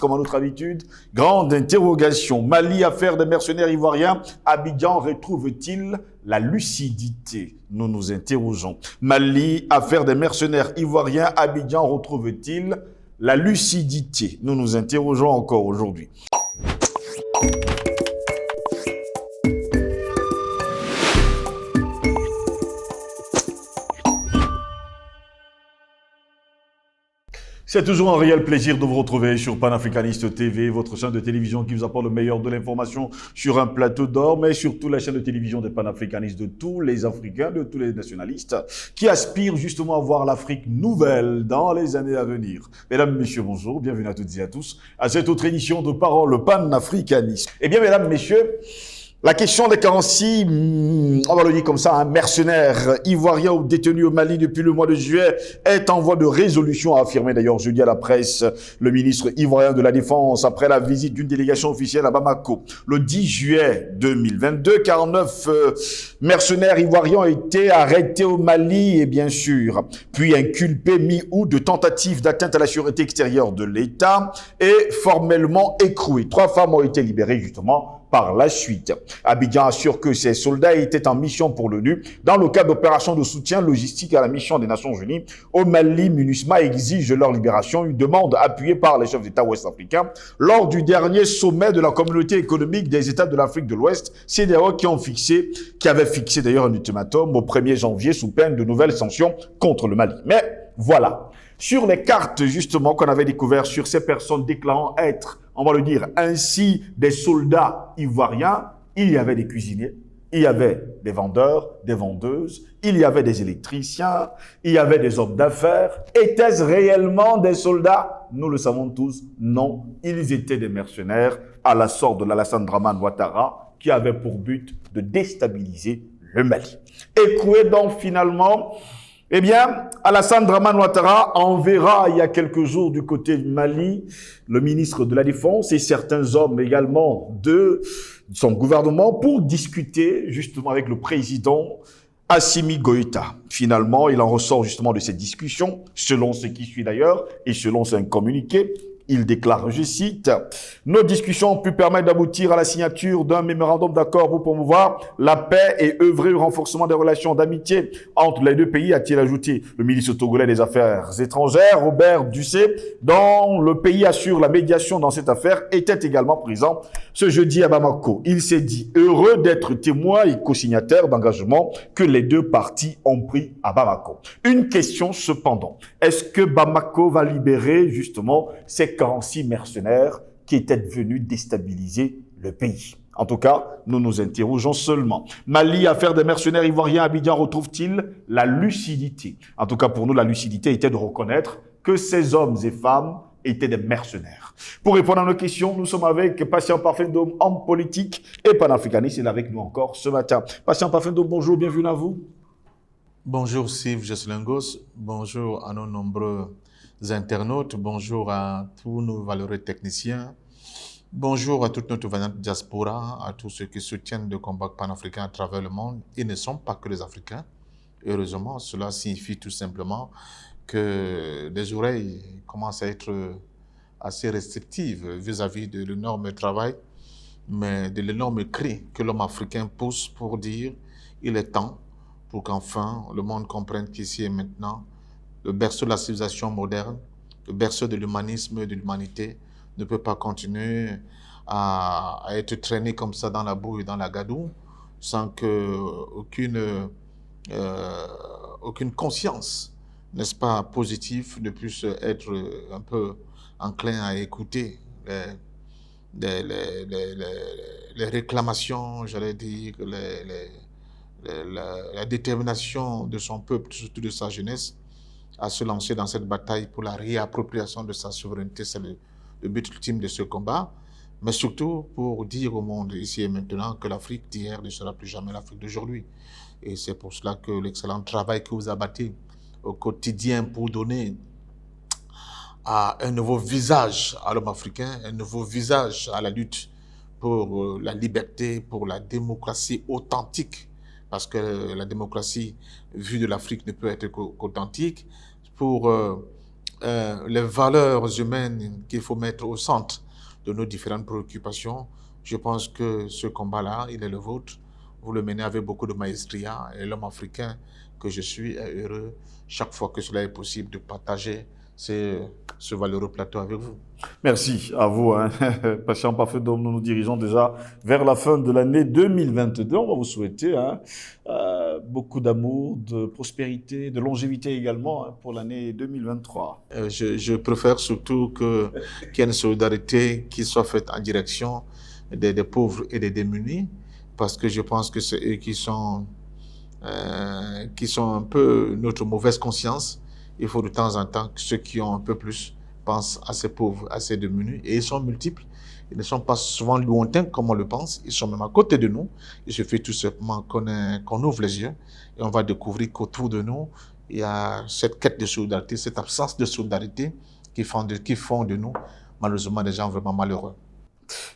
Comme à notre habitude, grande interrogation. Mali, affaire des mercenaires ivoiriens. Abidjan retrouve-t-il la lucidité? Nous nous interrogeons. Mali, affaire des mercenaires ivoiriens. Abidjan retrouve-t-il la lucidité? Nous nous interrogeons encore aujourd'hui. C'est toujours un réel plaisir de vous retrouver sur Panafricaniste TV, votre chaîne de télévision qui vous apporte le meilleur de l'information sur un plateau d'or, mais surtout la chaîne de télévision des panafricanistes, de tous les Africains, de tous les nationalistes qui aspirent justement à voir l'Afrique nouvelle dans les années à venir. Mesdames, Messieurs, bonjour, bienvenue à toutes et à tous à cette autre édition de Parole panafricaniste. Eh bien, Mesdames, Messieurs, la question des 46, on va le dire comme ça, un mercenaire ivoirien ou détenu au Mali depuis le mois de juillet est en voie de résolution, a affirmé d'ailleurs jeudi à la presse le ministre ivoirien de la Défense après la visite d'une délégation officielle à Bamako. Le 10 juillet 2022, 49 mercenaires ivoiriens ont été arrêtés au Mali et bien sûr, puis inculpés mi-août de tentatives d'atteinte à la sûreté extérieure de l'État et formellement écroués. 3 femmes ont été libérées justement par la suite. Abidjan assure que ces soldats étaient en mission pour l'ONU dans le cadre d'opérations de soutien logistique à la mission des Nations Unies. Au Mali, MINUSMA exige leur libération, une demande appuyée par les chefs d'État ouest-africains lors du dernier sommet de la communauté économique des États de l'Afrique de l'Ouest, CEDEAO, qui avait fixé d'ailleurs un ultimatum au 1er janvier sous peine de nouvelles sanctions contre le Mali. Mais voilà, sur les cartes justement qu'on avait découvertes sur ces personnes déclarant être, on va le dire ainsi, des soldats ivoiriens, il y avait des cuisiniers, il y avait des vendeurs, des vendeuses, il y avait des électriciens, il y avait des hommes d'affaires. Étaient-ce réellement des soldats? Nous le savons tous, non. Ils étaient des mercenaires à la sorte de l'Alassane Dramane Ouattara qui avait pour but de déstabiliser le Mali. Écroué donc finalement, eh bien, Alassane Dramane Ouattara enverra il y a quelques jours du côté du Mali le ministre de la Défense et certains hommes également de son gouvernement pour discuter justement avec le président Assimi Goïta. Finalement, il en ressort justement de cette discussion, selon ce qui suit d'ailleurs et selon un communiqué. Il déclare, je cite, « Nos discussions ont pu permettre d'aboutir à la signature d'un mémorandum d'accord pour promouvoir la paix et œuvrer au renforcement des relations d'amitié entre les deux pays », a-t-il ajouté. Le ministre togolais des Affaires étrangères, Robert Dussé, dont le pays assure la médiation dans cette affaire, était également présent ce jeudi à Bamako. Il s'est dit heureux d'être témoin et co-signataire d'engagements que les deux parties ont pris à Bamako. Une question cependant, est-ce que Bamako va libérer justement ces 46 mercenaires qui étaient venus déstabiliser le pays? En tout cas, nous nous interrogeons seulement. Mali, affaire des mercenaires ivoiriens, Abidjan retrouve-t-il la lucidité? En tout cas, pour nous, la lucidité était de reconnaître que ces hommes et femmes étaient des mercenaires. Pour répondre à nos questions, nous sommes avec Patient Parfendome, homme politique et panafricaniste. Il est avec nous encore ce matin. Patient Parfendome, bonjour, bienvenue à vous. Bonjour Steve Jesselingos, bonjour à nos nombreux internautes, bonjour à tous nos valeureux techniciens, bonjour à toute notre vaillante diaspora, à tous ceux qui soutiennent le combat panafricain à travers le monde. Ils ne sont pas que les Africains. Heureusement, cela signifie tout simplement que les oreilles commencent à être assez réceptives vis-à-vis de l'énorme travail, mais de l'énorme cri que l'homme africain pousse pour dire il est temps pour qu'enfin le monde comprenne qu'ici et maintenant, le berceau de la civilisation moderne, le berceau de l'humanisme et de l'humanité ne peut pas continuer à être traîné comme ça dans la boue et dans la gadoue sans qu'aucune conscience, n'est-ce pas, positive ne puisse être un peu enclin à écouter les réclamations, j'allais dire, la détermination de son peuple, surtout de sa jeunesse, à se lancer dans cette bataille pour la réappropriation de sa souveraineté. C'est le but ultime de ce combat, mais surtout pour dire au monde ici et maintenant que l'Afrique d'hier ne sera plus jamais l'Afrique d'aujourd'hui. Et c'est pour cela que l'excellent travail que vous abattez au quotidien pour donner un nouveau visage à l'homme africain, un nouveau visage à la lutte pour la liberté, pour la démocratie authentique, parce que la démocratie vue de l'Afrique ne peut être qu'authentique, pour les valeurs humaines qu'il faut mettre au centre de nos différentes préoccupations. Je pense que ce combat-là, il est le vôtre. Vous le menez avec beaucoup de maestria et l'homme africain que je suis est heureux chaque fois que cela est possible de partager ce valeureux plateau avec vous. Merci à vous. Hein. Patient parfait, donc nous nous dirigeons déjà vers la fin de l'année 2022. On va vous souhaiter beaucoup d'amour, de prospérité, de longévité également pour l'année 2023. Je préfère surtout qu'il y ait une solidarité qui soit faite en direction des pauvres et des démunis, parce que je pense que c'est eux qui sont un peu notre mauvaise conscience. Il faut de temps en temps que ceux qui ont un peu plus pensent à ces pauvres, à ces démunis, et ils sont multiples. Ils ne sont pas souvent lointains comme on le pense, ils sont même à côté de nous. Il suffit tout simplement qu'on ouvre les yeux et on va découvrir qu'autour de nous, il y a cette quête de solidarité, cette absence de solidarité qui font de nous malheureusement des gens vraiment malheureux.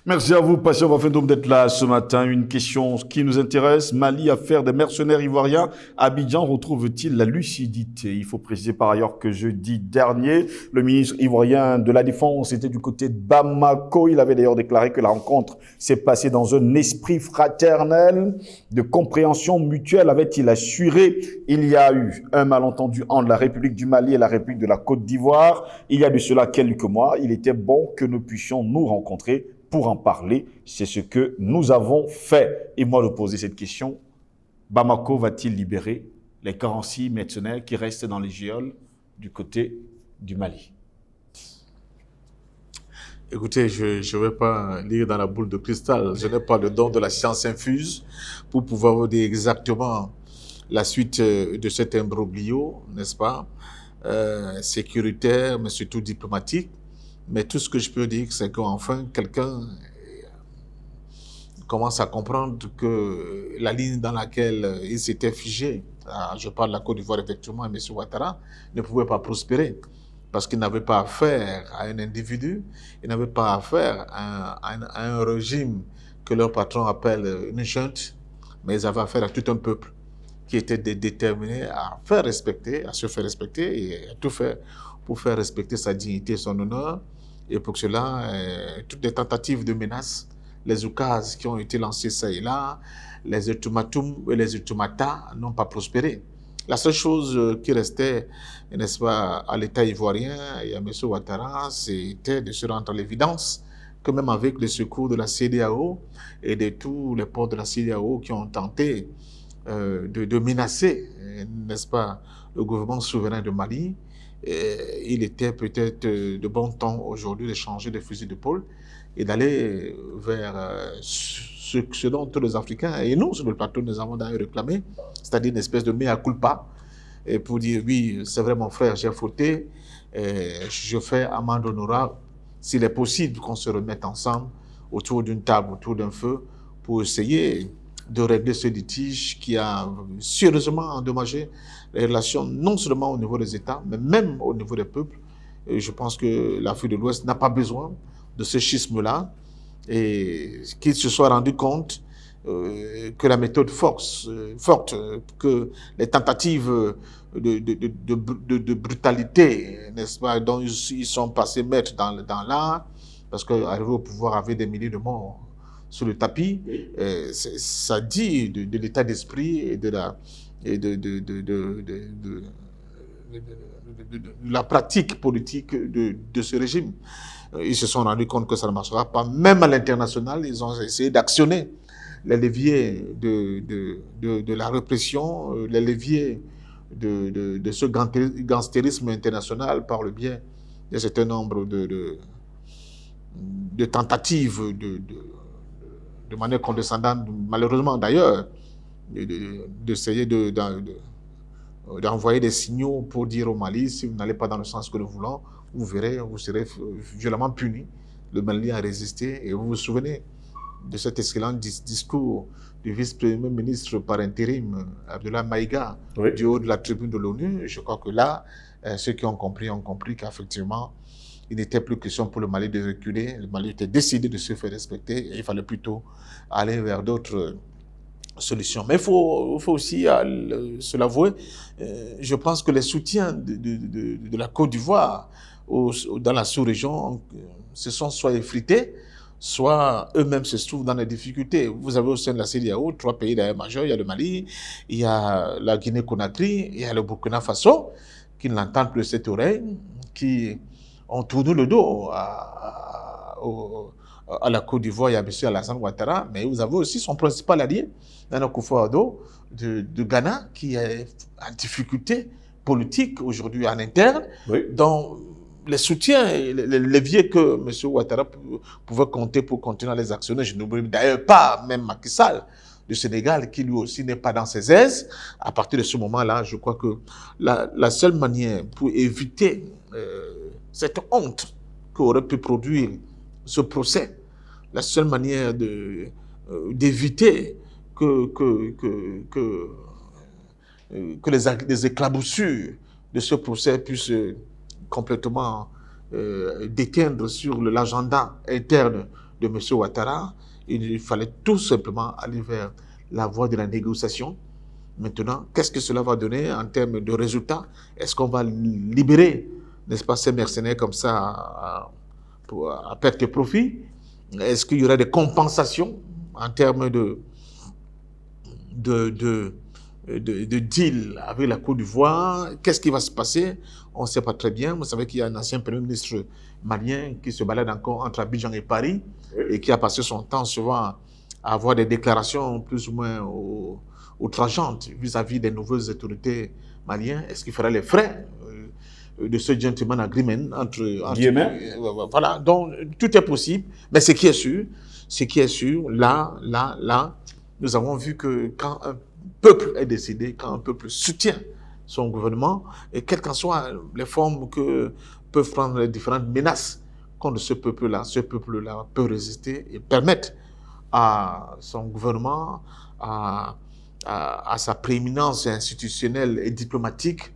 Merci à vous, Patient Wafendoum, d'être là ce matin. Une question qui nous intéresse. Mali, affaire des mercenaires ivoiriens. Abidjan retrouve-t-il la lucidité? Il faut préciser par ailleurs que jeudi dernier, le ministre ivoirien de la Défense était du côté de Bamako. Il avait d'ailleurs déclaré que la rencontre s'est passée dans un esprit fraternel, de compréhension mutuelle, avait-il assuré. Il y a eu un malentendu entre la République du Mali et la République de la Côte d'Ivoire. Il y a de cela quelques mois. Il était bon que nous puissions nous rencontrer pour en parler. C'est ce que nous avons fait. Et moi, de poser cette question, Bamako va-t-il libérer les 46 mercenaires qui restent dans les geôles du côté du Mali? Écoutez, je ne vais pas lire dans la boule de cristal. Je n'ai pas le don de la science infuse pour pouvoir vous dire exactement la suite de cet imbroglio, n'est-ce pas, sécuritaire, mais surtout diplomatique. Mais tout ce que je peux dire, c'est qu'enfin, quelqu'un commence à comprendre que la ligne dans laquelle il s'était figé, je parle de la Côte d'Ivoire effectivement, M. Ouattara, ne pouvait pas prospérer. Parce qu'il n'avait pas affaire à un individu, il n'avait pas affaire à un régime que leur patron appelle une junte, mais ils avaient affaire à tout un peuple qui était déterminé à faire respecter, à se faire respecter et à tout faire pour faire respecter sa dignité et son honneur. Et pour cela, toutes les tentatives de menaces, les oukases qui ont été lancées ça et là, les ultimatums et les ultimata n'ont pas prospéré. La seule chose qui restait, n'est-ce pas, à l'État ivoirien et à M. Ouattara, c'était de se rendre à l'évidence que même avec le secours de la CEDEAO et de tous les ports de la CEDEAO qui ont tenté de menacer, n'est-ce pas, le gouvernement souverain de Mali, il était peut-être de bon temps aujourd'hui de changer de fusil d'épaule et d'aller vers ce dont tous les Africains et nous sur le plateau nous avons d'ailleurs réclamé, c'est-à-dire une espèce de mea culpa, et pour dire oui, c'est vrai mon frère, j'ai fauté, je fais amende honorable, s'il est possible qu'on se remette ensemble autour d'une table, autour d'un feu, pour essayer de régler ce litige qui a sérieusement endommagé les relations non seulement au niveau des États, mais même au niveau des peuples. Et je pense que l'Afrique de l'Ouest n'a pas besoin de ce schisme-là et qu'il se soit rendu compte que la méthode forte, que les tentatives de brutalité, n'est-ce pas, dont ils sont passés maîtres dans l'art, parce qu'arriver au pouvoir avec des milliers de morts sur le tapis, ça dit de l'état d'esprit et de la pratique politique de ce régime. Ils se sont rendus compte que ça ne marchera pas. Même à l'international, ils ont essayé d'actionner les leviers de la répression, les leviers de ce gangstérisme international par le biais d'un certain nombre de tentatives de manière condescendante, malheureusement d'ailleurs, d'essayer d'envoyer des signaux pour dire au Mali, si vous n'allez pas dans le sens que nous voulons, vous verrez, vous serez violemment punis. Le Mali a résisté et vous vous souvenez de cet excellent discours du vice-premier ministre par intérim, Abdoulaye Maïga, oui, du haut de la tribune de l'ONU. Je crois que là, ceux qui ont compris qu'effectivement, il n'était plus question pour le Mali de reculer. Le Mali était décidé de se faire respecter et il fallait plutôt aller vers d'autres solution. Mais il faut aussi se l'avouer, je pense que les soutiens de la Côte d'Ivoire dans la sous-région se sont soit effrités, soit eux-mêmes se trouvent dans des difficultés. Vous avez au sein de la CEDEAO 3 pays d'ailleurs majeurs, il y a le Mali, il y a la Guinée-Conakry, il y a le Burkina Faso, qui ne l'entendent plus de cette oreille, qui ont tourné le dos à la Côte d'Ivoire et à M. Alassane Ouattara, mais vous avez aussi son principal allié, Nana Akufo-Addo, de Ghana, qui est en difficulté politique aujourd'hui en interne, Oui. dont les soutiens et les leviers que M. Ouattara pouvait compter pour continuer à les actionner. Je n'oublie d'ailleurs pas même Macky Sall du Sénégal, qui lui aussi n'est pas dans ses aises. À partir de ce moment-là, je crois que la seule manière pour éviter cette honte qu'aurait pu produire ce procès, la seule manière d'éviter que les éclaboussures de ce procès puissent complètement déteindre sur l'agenda interne de M. Ouattara, il fallait tout simplement aller vers la voie de la négociation. Maintenant, qu'est-ce que cela va donner en termes de résultats? Est-ce qu'on va libérer, n'est-ce pas, ces mercenaires comme ça à perte et profit? Est-ce qu'il y aura des compensations en termes de deal avec la Côte d'Ivoire? Qu'est-ce qui va se passer? On ne sait pas très bien. Vous savez qu'il y a un ancien Premier ministre malien qui se balade encore entre Abidjan et Paris et qui a passé son temps souvent à avoir des déclarations plus ou moins outrageantes vis-à-vis des nouvelles autorités maliennes. Est-ce qu'il fera les frais de ce gentleman agreement entre voilà, donc tout est possible, mais ce qui est sûr, là, nous avons vu que quand un peuple est décidé, quand un peuple soutient son gouvernement, et quelles qu'en soient les formes que peuvent prendre les différentes menaces contre ce peuple-là peut résister et permettre à son gouvernement, à sa prééminence institutionnelle et diplomatique,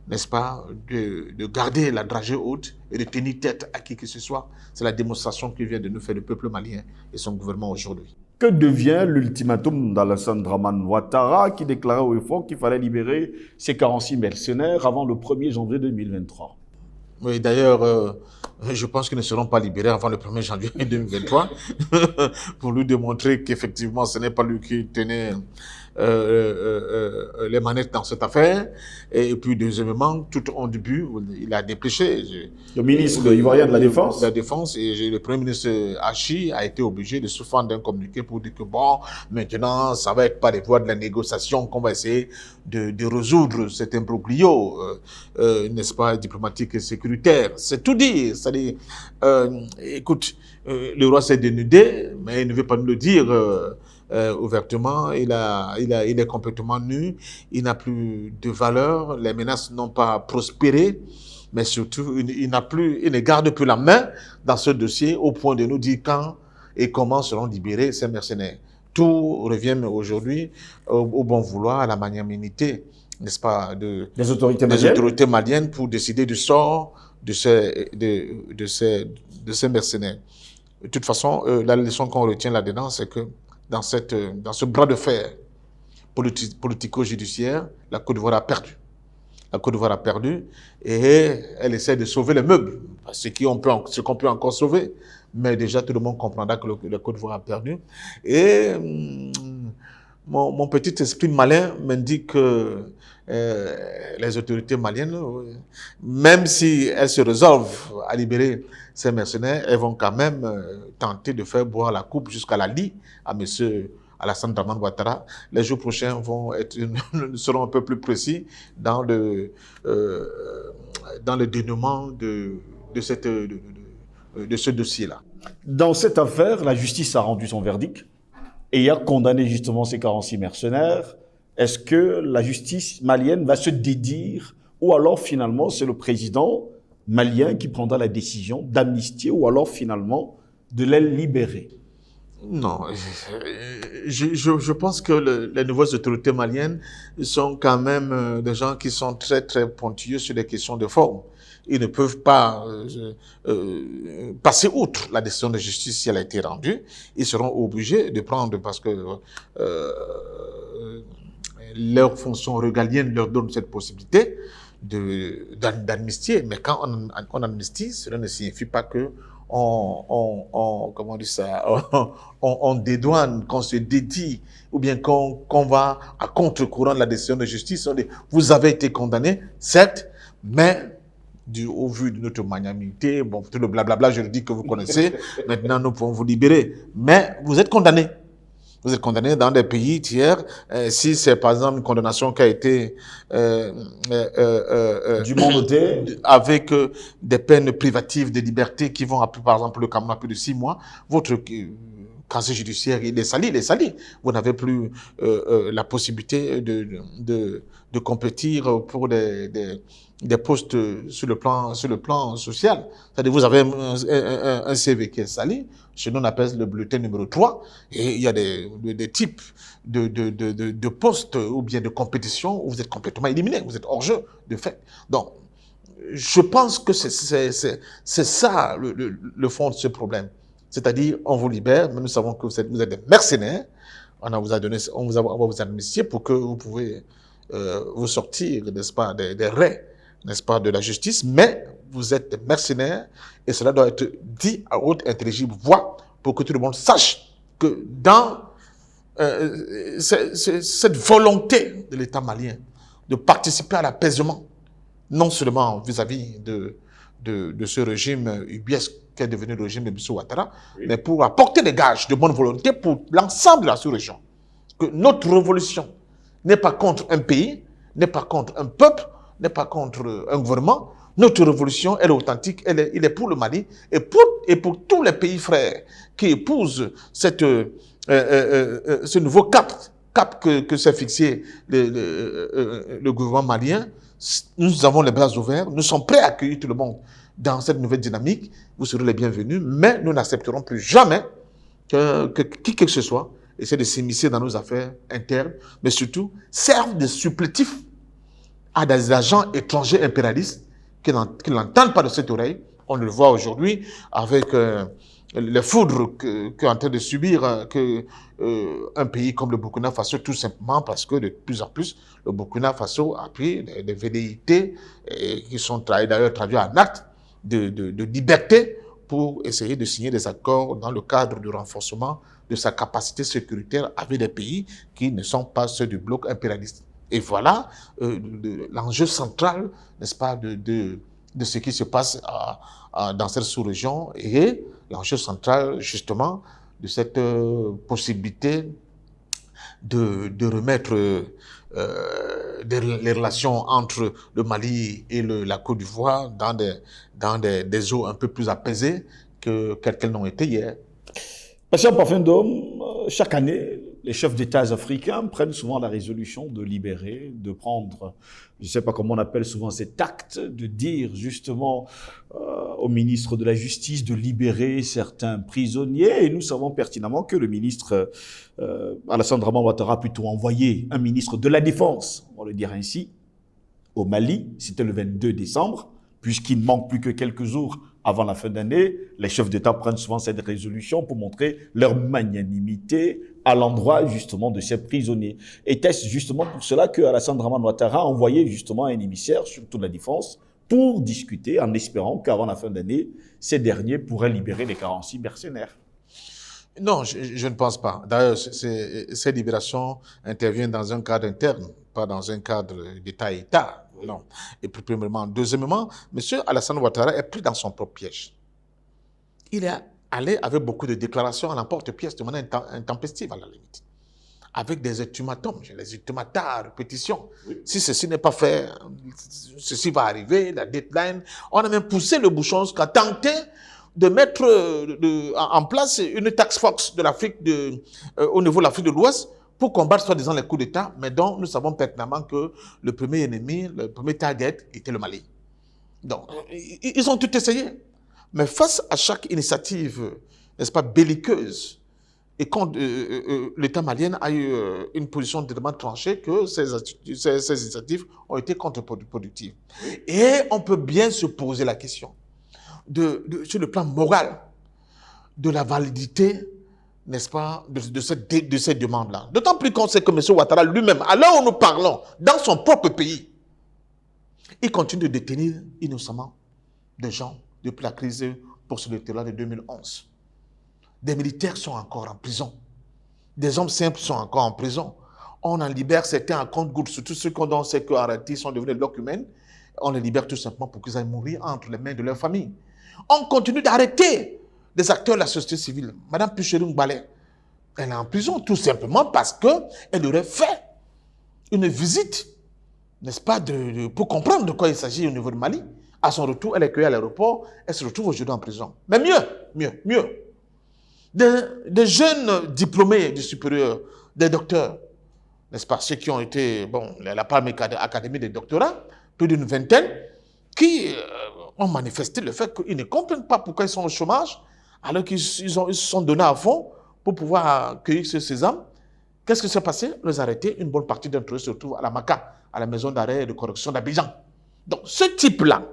n'est-ce pas, de garder la dragée haute et de tenir tête à qui que ce soit. C'est la démonstration que vient de nous faire le peuple malien et son gouvernement aujourd'hui. Que devient l'ultimatum d'Alassane Dramane Ouattara qui déclarait au fond qu'il fallait libérer ces 46 mercenaires avant le 1er janvier 2023? Oui, d'ailleurs, je pense qu'ils ne seront pas libérés avant le 1er janvier 2023 pour lui démontrer qu'effectivement, ce n'est pas lui qui tenait les manettes dans cette affaire. Et puis, deuxièmement, tout au début, il a dépêché. Le ministre ivoirien de la Défense. De la Défense, et le Premier ministre Hachi a été obligé de se fendre d'un communiqué pour dire que bon, maintenant, ça va être par les voies de la négociation qu'on va essayer de résoudre cet imbroglio, n'est-ce pas, diplomatique et sécuritaire. C'est tout dire. C'est-à-dire, écoute, le roi s'est dénudé, mais il ne veut pas nous le dire ouvertement. Il est complètement nu. Il n'a plus de valeur. Les menaces n'ont pas prospéré. Mais surtout, il ne garde plus la main dans ce dossier au point de nous dire quand et comment seront libérés ces mercenaires. Tout revient aujourd'hui au bon vouloir, à la magnanimité, n'est-ce pas, des autorités maliennes pour décider du sort de ces mercenaires. De toute façon, la leçon qu'on retient là-dedans, c'est que dans ce bras de fer politico-judiciaire, la Côte d'Ivoire a perdu. La Côte d'Ivoire a perdu et elle essaie de sauver les meubles, ce qu'on peut encore sauver. Mais déjà, tout le monde comprendra que la Côte d'Ivoire a perdu. Et mon petit esprit malin m'indique que les autorités maliennes, même si elles se résolvent à libérer ces mercenaires, elles vont quand même tenter de faire boire la coupe jusqu'à la lie à M. Alassane Dramane Ouattara. Les jours prochains seront un peu plus précis dans le dénouement de ce dossier-là. Dans cette affaire, la justice a rendu son verdict et a condamné justement ces 46 mercenaires. Est-ce que la justice malienne va se dédire ou alors finalement c'est le président malien qui prendra la décision d'amnistier ou alors finalement de les libérer? Non, je pense que les nouvelles autorités maliennes sont quand même des gens qui sont très très pointilleux sur les questions de forme. Ils ne peuvent pas passer outre la décision de justice si elle a été rendue. Ils seront obligés de prendre, parce que leur fonction régalienne leur donne cette possibilité d'amnistier. Mais quand on amnistie, cela ne signifie pas que comment on dit ça, on dédouane, qu'on se dédie, ou bien qu'on va à contre-courant de la décision de justice. On dit, vous avez été condamné, certes, mais au vu de notre magnanimité, bon, tout le blablabla juridique que vous connaissez, maintenant nous pouvons vous libérer. Mais vous êtes condamné. Vous êtes condamné dans des pays tiers. Si c'est par exemple une condamnation qui a été du monde entier, avec des peines privatives de liberté qui vont, par exemple, le Cameroun à plus de 6 mois, votre casier judiciaire, il est sali. Vous n'avez plus la possibilité de compétir pour des postes sur le plan social. C'est-à-dire, vous avez un CV qui est sali. Chez nous, on appelle le bulletin numéro 3. Et il y a des types de postes ou bien de compétitions où vous êtes complètement éliminé. Vous êtes hors jeu, de fait. Donc, je pense que c'est ça le fond de ce problème. C'est-à-dire, on vous libère, mais nous savons que vous êtes des mercenaires. On va vous amnistier pour que vous pouvez vous sortir, n'est-ce pas, des raies, n'est-ce pas, de la justice, mais vous êtes des mercenaires et cela doit être dit à haute intelligible voix pour que tout le monde sache que dans cette volonté de l'État malien de participer à l'apaisement, non seulement vis-à-vis de ce régime ubiesque qui est devenu le régime de Bissau Ouattara, oui, mais pour apporter des gages de bonne volonté pour l'ensemble de la sous-région. Que notre révolution n'est pas contre un pays, n'est pas contre un peuple, n'est pas contre un gouvernement. Notre révolution, elle est authentique, elle est pour le Mali et pour tous les pays frères qui épousent ce nouveau cap que s'est fixé le gouvernement malien. Nous avons les bras ouverts, nous sommes prêts à accueillir tout le monde dans cette nouvelle dynamique. Vous serez les bienvenus, mais nous n'accepterons plus jamais que qui que ce soit essaie de s'immiscer dans nos affaires internes, mais surtout serve de supplétif à des agents étrangers impérialistes qui n'entendent pas de cette oreille. On le voit aujourd'hui avec les foudres qu'est en train de subir un pays comme le Burkina Faso, tout simplement parce que de plus en plus, le Burkina Faso a pris des velléités qui sont d'ailleurs traduits en actes de liberté pour essayer de signer des accords dans le cadre du renforcement de sa capacité sécuritaire avec des pays qui ne sont pas ceux du bloc impérialiste. Et voilà l'enjeu central, n'est-ce pas, de ce qui se passe dans cette sous-région et l'enjeu central, justement, de cette possibilité de remettre les relations entre le Mali et la Côte d'Ivoire dans des eaux un peu plus apaisées qu'elles n'ont été hier. Patient Parfum d'Homme, chaque année, les chefs d'État africains prennent souvent la résolution de libérer, de prendre, je ne sais pas comment on appelle souvent cet acte, de dire justement au ministre de la Justice de libérer certains prisonniers. Et nous savons pertinemment que le ministre Alassane Dramane Ouattara a plutôt envoyé un ministre de la Défense, on va le dire ainsi, au Mali. C'était le 22 décembre, puisqu'il ne manque plus que quelques jours avant la fin d'année. Les chefs d'État prennent souvent cette résolution pour montrer leur magnanimité à l'endroit justement de ces prisonniers. Était-ce justement pour cela que Alassane Dramane Ouattara a envoyé justement un émissaire, surtout de la Défense, pour discuter en espérant qu'avant la fin d'année, ces derniers pourraient libérer les 46 mercenaires? Non, je ne pense pas. D'ailleurs, ces libérations interviennent dans un cadre interne, pas dans un cadre d'État à État. Non. Et plus premièrement. Deuxièmement, M. Alassane Ouattara est pris dans son propre piège. Il est allé avec beaucoup de déclarations à l'emporte-pièce de manière intempestive à la limite. Avec des ultimatums, les ultimata à répétition. Oui. Si ceci n'est pas fait, ceci va arriver, la deadline. On a même poussé le bouchon jusqu'à tenter de mettre en place une task force de l'Afrique au niveau de l'Afrique de l'Ouest pour combattre soi-disant les coups d'État, mais dont nous savons pertinemment que le premier ennemi, le premier target était le Mali. Donc, ils ont tout essayé. Mais face à chaque initiative, n'est-ce pas, belliqueuse Et quand l'État malien a eu une position tellement tranchée que ces initiatives ont été contre-productives. Et on peut bien se poser la question, sur le plan moral, de la validité, n'est-ce pas, de cette demande-là. D'autant plus qu'on sait que M. Ouattara lui-même, à l'heure où nous parlons, dans son propre pays, il continue de détenir innocemment des gens depuis la crise post-électorale de 2011. Des militaires sont encore en prison. Des hommes simples sont encore en prison. On en libère certains à compte-gouttes, surtout ceux qu'on sait qu'en réalité sont devenus blocs humains. On les libère tout simplement pour qu'ils aillent mourir entre les mains de leur famille. On continue d'arrêter des acteurs de la société civile. Madame Pucheroun Balé, elle est en prison tout simplement parce qu'elle aurait fait une visite, n'est-ce pas, pour comprendre de quoi il s'agit au niveau du Mali. À son retour, elle est cueillie à l'aéroport, elle se retrouve aujourd'hui en prison. Mais mieux. Des jeunes diplômés du supérieur, des docteurs, n'est-ce pas, ceux qui ont été, la Palme Académie des doctorats, plus d'une vingtaine, qui ont manifesté le fait qu'ils ne comprennent pas pourquoi ils sont au chômage, alors qu'ils se sont donnés à fond pour pouvoir cueillir ce sésame. Qu'est-ce qui s'est passé? On les a arrêtés, une bonne partie d'entre eux se retrouvent à la MACA, à la maison d'arrêt et de correction d'Abidjan. Donc ce type-là,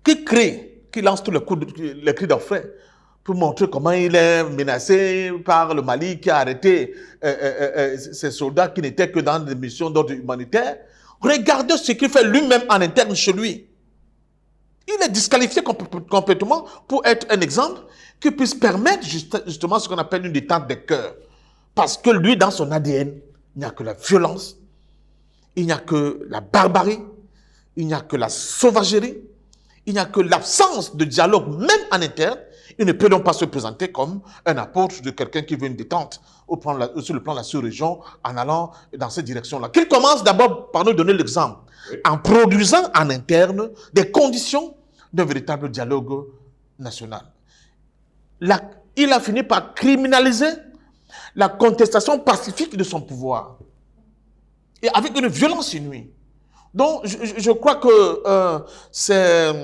qui lance tous les cris d'orfraie, pour montrer comment il est menacé par le Mali qui a arrêté ces soldats qui n'étaient que dans des missions d'ordre humanitaire. Regardez ce qu'il fait lui-même en interne chez lui. Il est disqualifié complètement pour être un exemple qui puisse permettre justement ce qu'on appelle une détente des cœurs. Parce que lui, dans son ADN, il n'y a que la violence, il n'y a que la barbarie, il n'y a que la sauvagerie, il n'y a que l'absence de dialogue, même en interne. Il ne peut donc pas se présenter comme un apôtre de quelqu'un qui veut une détente sur le plan de la sous-région en allant dans cette direction-là. Qu'il commence d'abord par nous donner l'exemple, en produisant en interne des conditions d'un véritable dialogue national. Il a fini par criminaliser la contestation pacifique de son pouvoir et avec une violence inouïe. Donc, je crois que c'est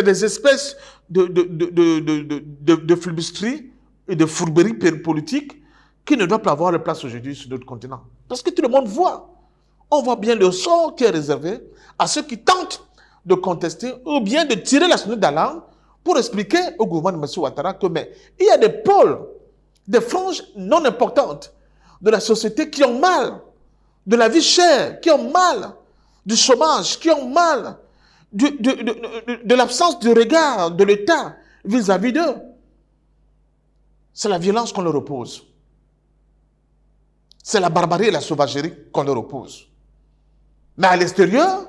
des espèces de flibusterie et de fourberie politique qui ne doivent pas avoir de place aujourd'hui sur notre continent. Parce que tout le monde voit. On voit bien le sort qui est réservé à ceux qui tentent de contester ou bien de tirer la sonnette d'alarme pour expliquer au gouvernement de M. Ouattara que il y a des pôles, des franges non importantes de la société qui ont mal de la vie chère, qui ont mal du chômage, qui ont mal de l'absence de regard de l'État vis-à-vis d'eux. C'est la violence qu'on leur oppose. C'est la barbarie et la sauvagerie qu'on leur oppose. Mais à l'extérieur,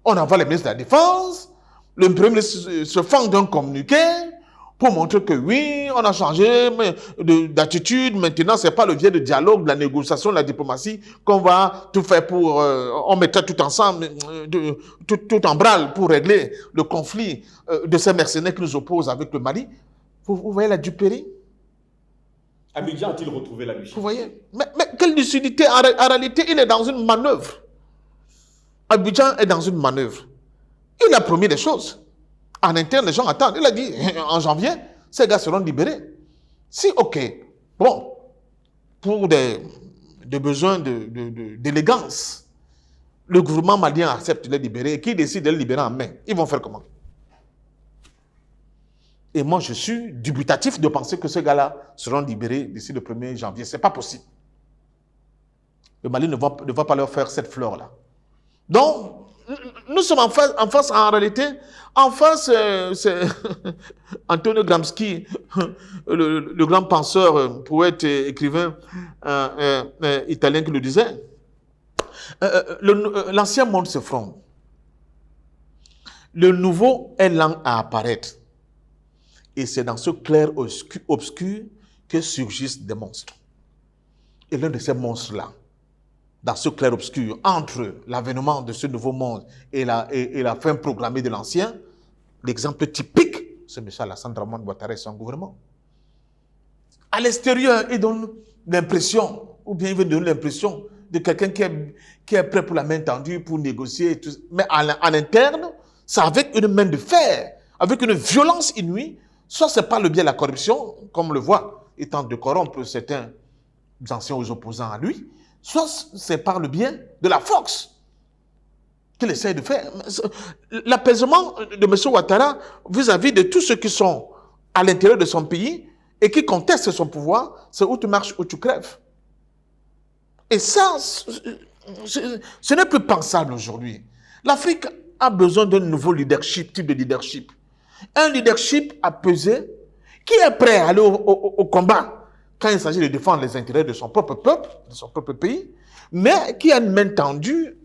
on envoie les ministres de la Défense, le Premier ministre se fend d'un communiqué pour montrer que oui, on a changé d'attitude. Maintenant, ce n'est pas le vieux de dialogue, de la négociation, de la diplomatie qu'on va tout faire pour... on mettra tout ensemble, tout en branle pour régler le conflit de ces mercenaires qui nous opposent avec le Mali. Vous voyez la duperie? Abidjan a-t-il retrouvé la lucidité? Vous voyez? Mais quelle lucidité? En réalité, il est dans une manœuvre. Abidjan est dans une manœuvre. Il a promis des choses. En interne, les gens attendent. Il a dit, en janvier, ces gars seront libérés. Si, ok, bon, pour des besoins d'élégance, le gouvernement malien accepte de les libérer et qui décide de les libérer en mai, ils vont faire comment? Et moi, je suis dubitatif de penser que ces gars-là seront libérés d'ici le 1er janvier. Ce n'est pas possible. Le Mali ne va pas leur faire cette fleur-là. Donc, nous sommes en face, en réalité, en face, c'est Antonio Gramsci, le grand penseur, poète et écrivain italien qui le disait. L'ancien monde se fronde. Le nouveau est lent à apparaître. Et c'est dans ce clair-obscur que surgissent des monstres. Et l'un de ces monstres-là, dans ce clair-obscur, entre l'avènement de ce nouveau monde et la fin programmée de l'ancien, l'exemple typique, c'est M. Alassane Dramane Ouattara et son gouvernement. À l'extérieur, il donne l'impression, ou bien il veut donner l'impression de quelqu'un qui est prêt pour la main tendue, pour négocier, et tout. Mais à l'interne, c'est avec une main de fer, avec une violence inouïe, Soit c'est par le biais de la corruption, comme on le voit, il tente de corrompre certains anciens opposants à lui, soit c'est par le biais de la force qu'il essaie de faire. L'apaisement de M. Ouattara vis-à-vis de tous ceux qui sont à l'intérieur de son pays et qui contestent son pouvoir, c'est où tu marches, où tu crèves. Et ça, ce n'est plus pensable aujourd'hui. L'Afrique a besoin d'un nouveau leadership, type de leadership. Un leadership apaisé, qui est prêt à aller au combat quand il s'agit de défendre les intérêts de son propre peuple, de son propre pays, mais qui a une main tendue,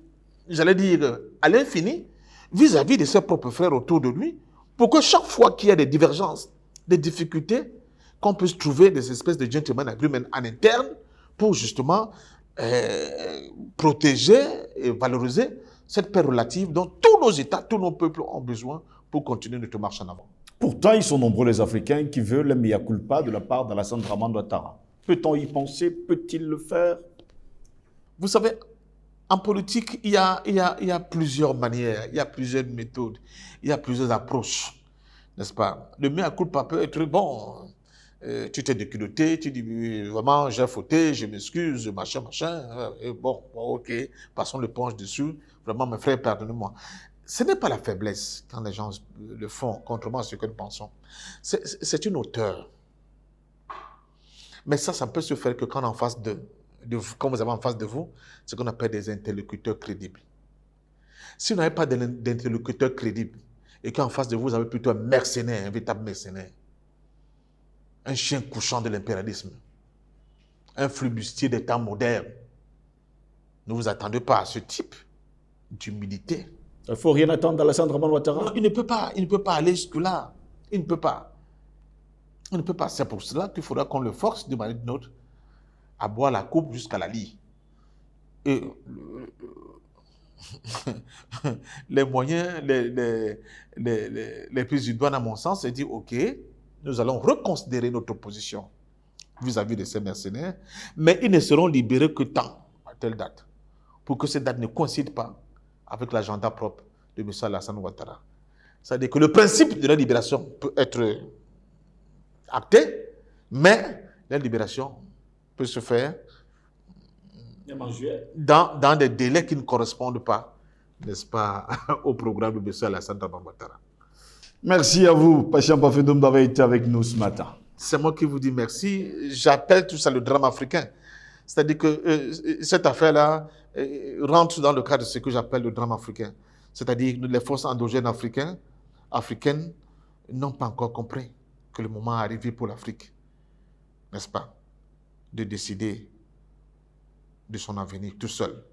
j'allais dire, à l'infini, vis-à-vis de ses propres frères autour de lui, pour que chaque fois qu'il y a des divergences, des difficultés, qu'on puisse trouver des espèces de gentleman agreement en interne pour justement protéger et valoriser cette paix relative dont tous nos États, tous nos peuples ont besoin pour continuer notre marche en avant. Pourtant, ils sont nombreux les Africains qui veulent un mea culpa de la part d'Alassane Dramane Ouattara. Peut-on y penser? Peut-il le faire? Vous savez, en politique, il y a plusieurs manières, il y a plusieurs méthodes, il y a plusieurs approches, n'est-ce pas? Le mea culpa peut être bon. Tu t'es déculotté, tu dis vraiment j'ai fauté, je m'excuse, machin, et bon, ok, passons l'éponge dessus, vraiment mes frères, pardonnez-moi. Ce n'est pas la faiblesse quand les gens le font, contrairement à ce que nous pensons. C'est une hauteur. Mais ça peut se faire que quand en face de vous, quand vous avez en face de vous, ce qu'on appelle des interlocuteurs crédibles. Si vous n'avez pas d'interlocuteurs crédibles et qu'en face de vous, vous avez plutôt un mercenaire, un véritable mercenaire, un chien couchant de l'impérialisme, un flibustier des temps modernes, ne vous attendez pas à ce type d'humilité. Il ne faut rien attendre d'Alassane Dramane Ouattara? Non, il ne peut pas aller jusque-là. Il ne peut pas. Il ne peut pas. C'est pour cela qu'il faudra qu'on le force de manière ou d'une autre à boire la coupe jusqu'à la lie. Et les moyens les plus idoines, à mon sens, c'est de dire, OK, nous allons reconsidérer notre position vis-à-vis de ces mercenaires, mais ils ne seront libérés que tant, à telle date, pour que cette date ne coïncide pas avec l'agenda propre de M. Alassane Ouattara. C'est-à-dire que le principe de la libération peut être acté, mais la libération peut se faire dans des délais qui ne correspondent pas, n'est-ce pas, au programme de M. Alassane Ouattara. Merci à vous, Patient Bafédoum, d'avoir été avec nous ce matin. C'est moi qui vous dis merci. J'appelle tout ça le drame africain. C'est-à-dire que cette affaire-là rentre dans le cadre de ce que j'appelle le drame africain. C'est-à-dire que les forces endogènes africaines n'ont pas encore compris que le moment est arrivé pour l'Afrique, n'est-ce pas, de décider de son avenir tout seul,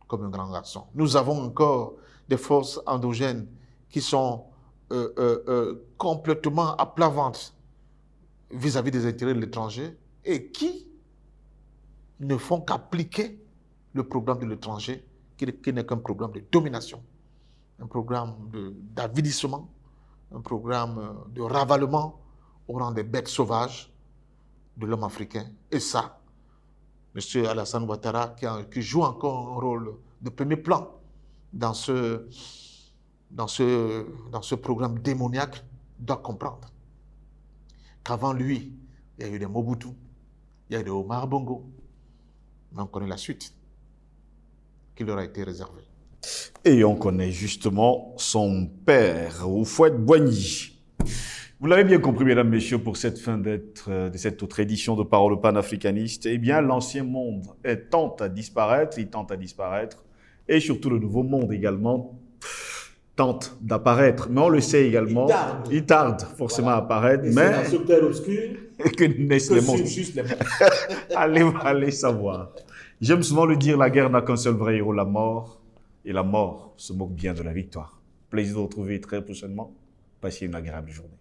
comme un grand garçon. Nous avons encore des forces endogènes qui sont complètement à plat ventre vis-à-vis des intérêts de l'étranger et qui ne font qu'appliquer le programme de l'étranger qui n'est qu'un programme de domination, un programme d'avidissement, un programme de ravalement au rang des bêtes sauvages de l'homme africain. Et ça, M. Alassane Ouattara, qui joue encore un rôle de premier plan dans ce programme démoniaque, doit comprendre qu'avant lui, il y a eu des Mobutu, il y a eu des Omar Bongo, mais on connaît la suite qui leur a été réservée. Et on connaît justement son père, Houphouët-Boigny. Vous l'avez bien compris, mesdames, messieurs, pour cette fin de cette autre édition de Parole panafricaniste, eh bien, l'ancien monde tente à disparaître, il tente à disparaître, et surtout le nouveau monde également tente d'apparaître. Mais on le sait également, il tarde forcément à apparaître, mais c'est dans ce clair obscur que naissent les mondes. juste les mondes. Allez savoir. J'aime souvent le dire, la guerre n'a qu'un seul vrai héros, la mort, et la mort se moque bien de la victoire. Plaisir de vous retrouver très prochainement. Passez une agréable journée.